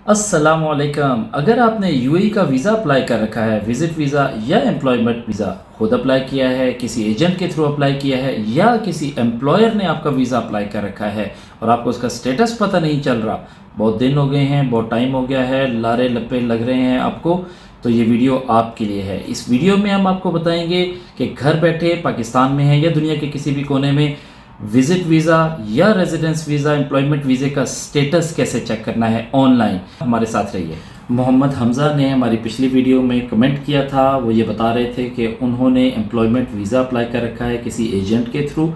अस्सलामुअलैकुम। अगर आपने यूएई का वीज़ा अप्लाई कर रखा है, विज़िट वीज़ा या एम्प्लॉयमेंट वीज़ा खुद अप्लाई किया है, किसी एजेंट के थ्रू अप्लाई किया है या किसी एम्प्लॉयर ने आपका वीज़ा अप्लाई कर रखा है और आपको उसका स्टेटस पता नहीं चल रहा, बहुत दिन हो गए हैं, बहुत टाइम हो गया है, लारे लप्पे लग रहे हैं आपको, तो ये वीडियो आपके लिए है। इस वीडियो में हम आपको बताएंगे कि घर बैठे पाकिस्तान में है या दुनिया के किसी भी कोने में विजिट वीज़ा या रेजिडेंस वीज़ा एम्प्लॉयमेंट वीज़े का स्टेटस कैसे चेक करना है ऑनलाइन। हमारे साथ रहिए। मोहम्मद हमज़ा ने हमारी पिछली वीडियो में कमेंट किया था, वो ये बता रहे थे कि उन्होंने एम्प्लॉयमेंट वीज़ा अप्लाई कर रखा है किसी एजेंट के थ्रू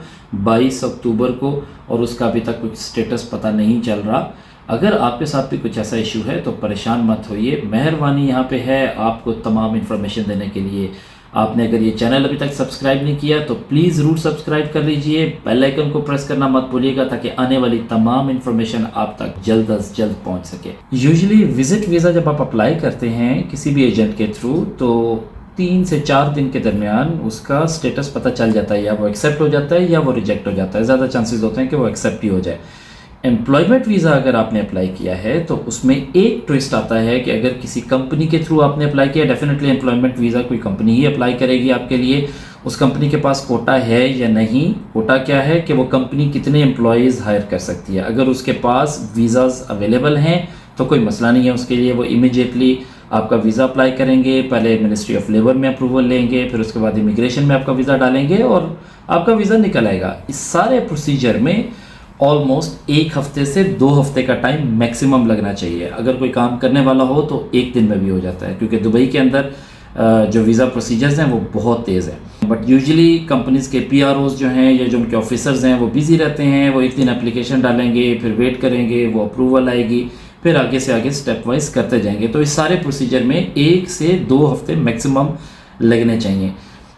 22 अक्टूबर को और उसका अभी तक कुछ स्टेटस पता नहीं चल रहा। अगर आपके साथ भी कुछ ऐसा इशू है तो परेशान मत होइए, मेहरबानी यहाँ पे है आपको तमाम इन्फॉर्मेशन देने के लिए। आपने अगर ये चैनल अभी तक सब्सक्राइब नहीं किया तो प्लीज़ ज़रूर सब्सक्राइब कर लीजिए, बेल आइकन को प्रेस करना मत भूलिएगा ताकि आने वाली तमाम इन्फॉर्मेशन आप तक जल्द अज जल्द पहुंच सके। यूजुअली विजिट वीज़ा जब आप अप्लाई करते हैं किसी भी एजेंट के थ्रू तो 3 से 4 दिन के दरमियान उसका स्टेटस पता चल जाता है, या वो एक्सेप्ट हो जाता है या वो रिजेक्ट हो जाता है। ज़्यादा चांसेस होते हैं कि वो एक्सेप्ट ही हो जाए। एम्प्लॉयमेंट वीज़ा अगर आपने अप्लाई किया है तो उसमें एक ट्विस्ट आता है कि अगर किसी कंपनी के थ्रू आपने अप्लाई किया, डेफिनेटली एम्प्लॉयमेंट वीज़ा कोई कंपनी ही अप्लाई करेगी आपके लिए। उस कंपनी के पास कोटा है या नहीं, कोटा क्या है कि वो कंपनी कितने एम्प्लॉयज़ हायर कर सकती है। अगर उसके पास वीज़ाज़ अवेलेबल हैं तो कोई मसला नहीं है उसके लिए, वो इमीडिएटली आपका वीज़ा अप्लाई करेंगे। पहले मिनिस्ट्री ऑफ लेबर में अप्रूवल लेंगे, फिर उसके बाद इमिग्रेशन में आपका वीज़ा डालेंगे और आपका वीज़ा निकल आएगा। इस सारे प्रोसीजर में ऑलमोस्ट 1 हफ्ते से 2 हफ्ते का टाइम मैक्सिमम लगना चाहिए। अगर कोई काम करने वाला हो तो 1 दिन में भी हो जाता है, क्योंकि दुबई के अंदर जो वीज़ा प्रोसीजर्स हैं वो बहुत तेज़ हैं। बट यूजुअली कंपनीज़ के PROs जो हैं या जो उनके ऑफिसर्स हैं वो बिज़ी रहते हैं, वो 1 दिन एप्लीकेशन डालेंगे, फिर वेट करेंगे, वो अप्रूवल आएगी, फिर आगे से आगे स्टेप वाइज करते जाएंगे। तो इस सारे प्रोसीजर में 1 से 2 हफ्ते मैक्सिमम लगने चाहिए।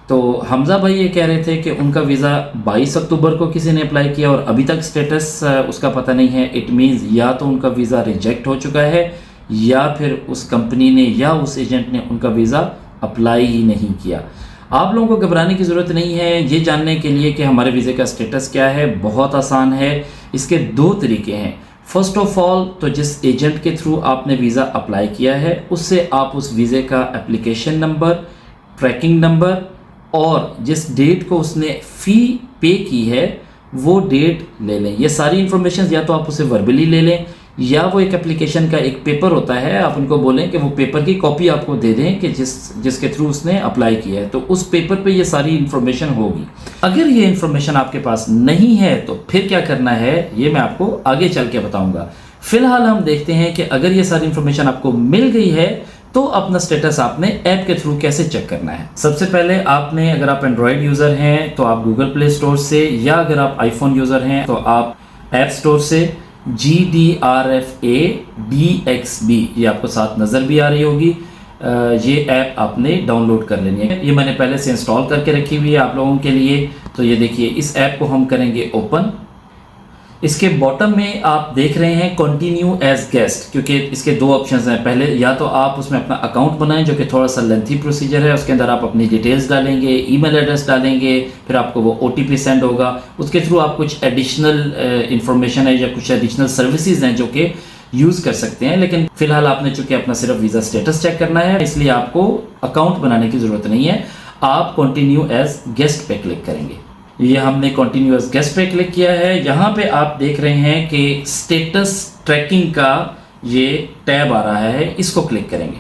तो हमज़ा भाई ये कह रहे थे कि उनका वीज़ा 22 अक्टूबर को किसी ने अप्लाई किया और अभी तक स्टेटस उसका पता नहीं है। इट मीन्स या तो उनका वीज़ा रिजेक्ट हो चुका है या फिर उस कंपनी ने या उस एजेंट ने उनका वीज़ा अप्लाई ही नहीं किया। आप लोगों को घबराने की ज़रूरत नहीं है। ये जानने के लिए कि हमारे वीज़े का स्टेटस क्या है बहुत आसान है। इसके 2 तरीके हैं। फर्स्ट ऑफ ऑल तो जिस एजेंट के थ्रू आपने वीज़ा अप्लाई किया है उससे आप उस वीज़े का एप्लीकेशन नंबर, ट्रैकिंग नंबर और जिस डेट को उसने फ़ी पे की है वो डेट ले लें। ये सारी इन्फॉर्मेशन या तो आप उसे वर्बली ले लें या वो एक एप्लीकेशन का एक पेपर होता है, आप उनको बोलें कि वो पेपर की कॉपी आपको दे दें कि जिसके थ्रू उसने अप्लाई किया है, तो उस पेपर पे ये सारी इन्फॉर्मेशन होगी। अगर ये इन्फॉर्मेशन आपके पास नहीं है तो फिर क्या करना है ये मैं आपको आगे चल के बताऊँगा। फ़िलहाल हम देखते हैं कि अगर ये सारी इन्फॉर्मेशन आपको मिल गई है तो अपना स्टेटस आपने ऐप के थ्रू कैसे चेक करना है। सबसे पहले आपने, अगर आप एंड्रॉयड यूज़र हैं तो आप गूगल प्ले स्टोर से, या अगर आप आईफोन यूज़र हैं तो आप ऐप स्टोर से GDRFADXB, ये आपको साथ नज़र भी आ रही होगी, ये ऐप आपने डाउनलोड कर लेनी है। ये मैंने पहले से इंस्टॉल करके रखी हुई है आप लोगों के लिए। तो ये देखिए, इस ऐप को हम करेंगे ओपन। इसके बॉटम में आप देख रहे हैं कंटिन्यू एज गेस्ट, क्योंकि इसके 2 ऑप्शंस हैं। पहले या तो आप उसमें अपना अकाउंट बनाएं जो कि थोड़ा सा लेंथी प्रोसीजर है, उसके अंदर आप अपनी डिटेल्स डालेंगे, ईमेल एड्रेस डालेंगे, फिर आपको वो OTP सेंड होगा, उसके थ्रू आप कुछ एडिशनल इंफॉर्मेशन है या कुछ एडिशनल सर्विसेज हैं जो कि यूज़ कर सकते हैं। लेकिन फिलहाल आपने चूंकि अपना सिर्फ वीज़ा स्टेटस चेक करना है इसलिए आपको अकाउंट बनाने की ज़रूरत नहीं है। आप कंटिन्यू एज गेस्ट पे क्लिक करेंगे। ये हमने कंटिन्यूअस गेस्ट पे क्लिक किया है। यहाँ पे आप देख रहे हैं कि स्टेटस ट्रैकिंग का ये टैब आ रहा है, इसको क्लिक करेंगे।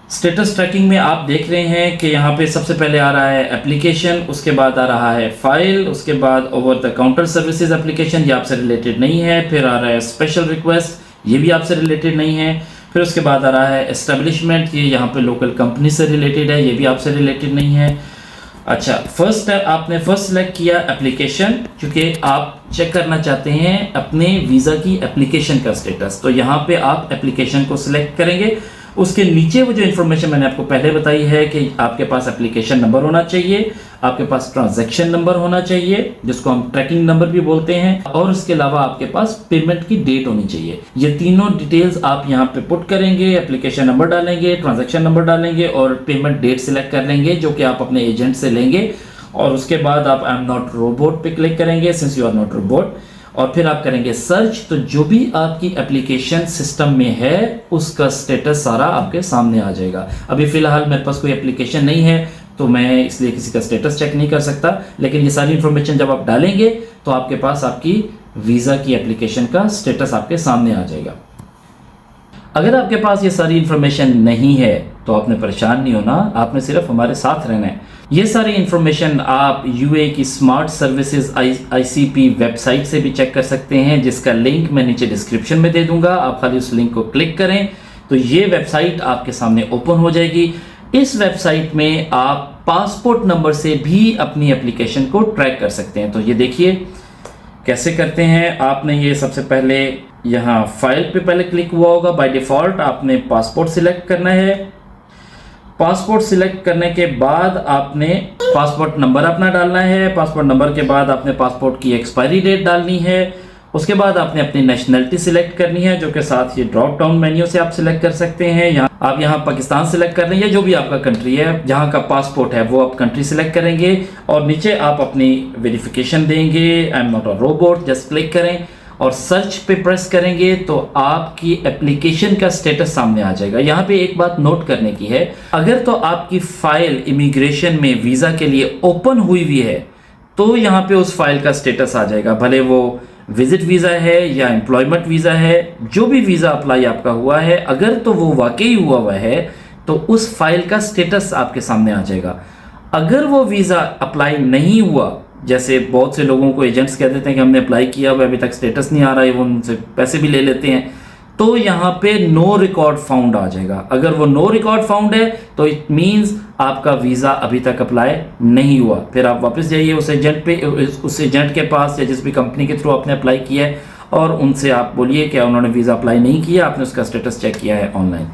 स्टेटस ट्रैकिंग में आप देख रहे हैं कि यहाँ पे सबसे पहले आ रहा है एप्लीकेशन, उसके बाद आ रहा है फाइल, उसके बाद over the counter services application, ये आपसे रिलेटेड नहीं है। फिर आ रहा है स्पेशल रिक्वेस्ट, ये भी आपसे रिलेटेड नहीं है। फिर उसके बाद आ रहा है एस्टेब्लिशमेंट, ये यहाँ पे लोकल कंपनी से रिलेटेड है, ये भी आपसे रिलेटेड नहीं है। अच्छा, आपने फर्स्ट सेलेक्ट किया एप्लीकेशन, क्योंकि आप चेक करना चाहते हैं अपने वीज़ा की एप्लीकेशन का स्टेटस। तो यहाँ पे आप एप्लीकेशन को सिलेक्ट करेंगे। उसके नीचे वो जो इन्फॉर्मेशन मैंने आपको पहले बताई है कि आपके पास एप्लीकेशन नंबर होना चाहिए, आपके पास ट्रांजैक्शन नंबर होना चाहिए जिसको हम ट्रैकिंग नंबर भी बोलते हैं, और उसके अलावा आपके पास पेमेंट की डेट होनी चाहिए। ये तीनों डिटेल्स आप यहाँ पे पुट करेंगे, एप्लीकेशन नंबर डालेंगे, ट्रांजैक्शन नंबर डालेंगे और पेमेंट डेट सिलेक्ट कर लेंगे जो कि आप अपने एजेंट से लेंगे। और उसके बाद आप आई एम नॉट रोबोट पे क्लिक करेंगे, since you are not robot. और फिर आप करेंगे सर्च, तो जो भी आपकी एप्लीकेशन सिस्टम में है उसका स्टेटस सारा आपके सामने आ जाएगा। अभी फ़िलहाल मेरे पास कोई एप्लीकेशन नहीं है तो मैं इसलिए किसी का स्टेटस चेक नहीं कर सकता, लेकिन ये सारी इन्फॉर्मेशन जब आप डालेंगे तो आपके पास आपकी वीज़ा की एप्लीकेशन का स्टेटस आपके सामने आ जाएगा। अगर आपके पास ये सारी इन्फॉर्मेशन नहीं है तो आपने परेशान नहीं होना, आपने सिर्फ हमारे साथ रहना है। ये सारी इन्फॉर्मेशन आप यूएई की स्मार्ट सर्विसेज आईसीपी वेबसाइट से भी चेक कर सकते हैं, जिसका लिंक मैं नीचे डिस्क्रिप्शन में दे दूंगा। आप खाली उस लिंक को क्लिक करें तो ये वेबसाइट आपके सामने ओपन हो जाएगी। इस वेबसाइट में आप पासपोर्ट नंबर से भी अपनी एप्लीकेशन को ट्रैक कर सकते हैं। तो ये देखिए कैसे करते हैं। आपने ये सबसे पहले यहाँ फाइल पे पहले क्लिक हुआ होगा, बाय डिफ़ॉल्ट आपने पासपोर्ट सिलेक्ट करना है। पासपोर्ट सिलेक्ट करने के बाद आपने पासपोर्ट नंबर अपना डालना है। पासपोर्ट नंबर के बाद आपने पासपोर्ट की एक्सपायरी डेट डालनी है। उसके बाद आपने अपनी नेशनलिटी सिलेक्ट करनी है, जो कि साथ ये ड्रॉप डाउन मेन्यू से आप सिलेक्ट कर सकते हैं। आप यहाँ पाकिस्तान सिलेक्ट कर लेंगे, जो भी आपका कंट्री है जहाँ का पासपोर्ट है वो आप कंट्री सिलेक्ट करेंगे और नीचे आप अपनी वेरिफिकेशन देंगे। आई am not a robot, just click करें और सर्च पे प्रेस करेंगे तो आपकी एप्लीकेशन का स्टेटस सामने आ जाएगा। यहाँ पे एक बात नोट करने की है, अगर तो आपकी फाइल इमिग्रेशन में वीज़ा के लिए ओपन हुई हुई है तो यहाँ पे उस फाइल का स्टेटस आ जाएगा, भले वो विजिट वीज़ा है या एम्प्लॉयमेंट वीज़ा है, जो भी वीज़ा अप्लाई आपका हुआ है, अगर तो वो वाकई हुआ है तो उस फाइल का स्टेटस आपके सामने आ जाएगा। अगर वो वीज़ा अप्लाई नहीं हुआ, जैसे बहुत से लोगों को एजेंट्स कह देते हैं कि हमने अप्लाई किया हुआ अभी तक स्टेटस नहीं आ रहा है, वो उनसे पैसे भी ले लेते हैं, तो यहाँ पे नो रिकॉर्ड फाउंड आ जाएगा। अगर वो नो रिकॉर्ड फाउंड है तो इट मीन्स आपका वीज़ा अभी तक अप्लाई नहीं हुआ। फिर आप वापस जाइए उस एजेंट पे, उस एजेंट के पास या जिस भी कंपनी के थ्रू आपने अप्लाई किया है और उनसे आप बोलिए कि उन्होंने वीज़ा अप्लाई नहीं किया, आपने उसका स्टेटस चेक किया है ऑनलाइन।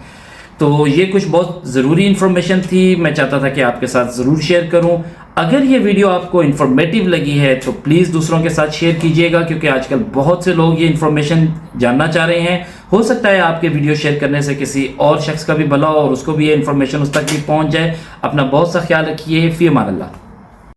तो ये कुछ बहुत ज़रूरी इन्फॉर्मेशन थी, मैं चाहता था कि आपके साथ ज़रूर शेयर करूं। अगर ये वीडियो आपको इन्फॉर्मेटिव लगी है तो प्लीज़ दूसरों के साथ शेयर कीजिएगा, क्योंकि आजकल बहुत से लोग ये इन्फॉर्मेशन जानना चाह रहे हैं। हो सकता है आपके वीडियो शेयर करने से किसी और शख्स का भी भला हो और उसको भी ये इन्फॉर्मेशन उस तक भी पहुंच जाए। अपना बहुत सा ख्याल रखिए। फ़ी अमान अल्लाह।